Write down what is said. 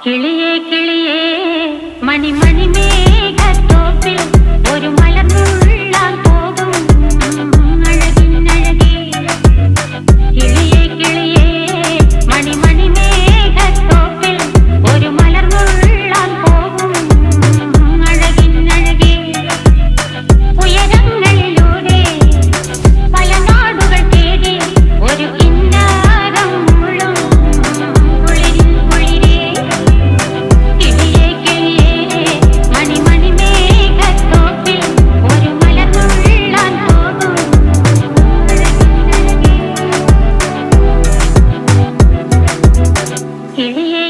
കിളിയേ കിളിയേ മണിമണി മേഘത്തോപ്പിൽ ഒരു മലർന്നുള്ളാൻ പോകും അഴകിനഴകേ. കിളിയേ കിളിയേ മണിമണി മേഘത്തോപ്പിൽ ഒരു മലർന്നുള്ളാൻ പോകും അഴകിനഴകേ. ഉയരങ്ങളിലൂടെ പല നാടുകൾ തേടി ഒരു കിന്നാരം മുള്ളും കുളിരിൻ കുളിരേ. കിളിയേ കിളിയേ മണിമണി മേഘത്തോപ്പിൽ ഒരു മലർന്നുള്ളാൻ പോകും അഴകിനഴകേ. കിളിയേ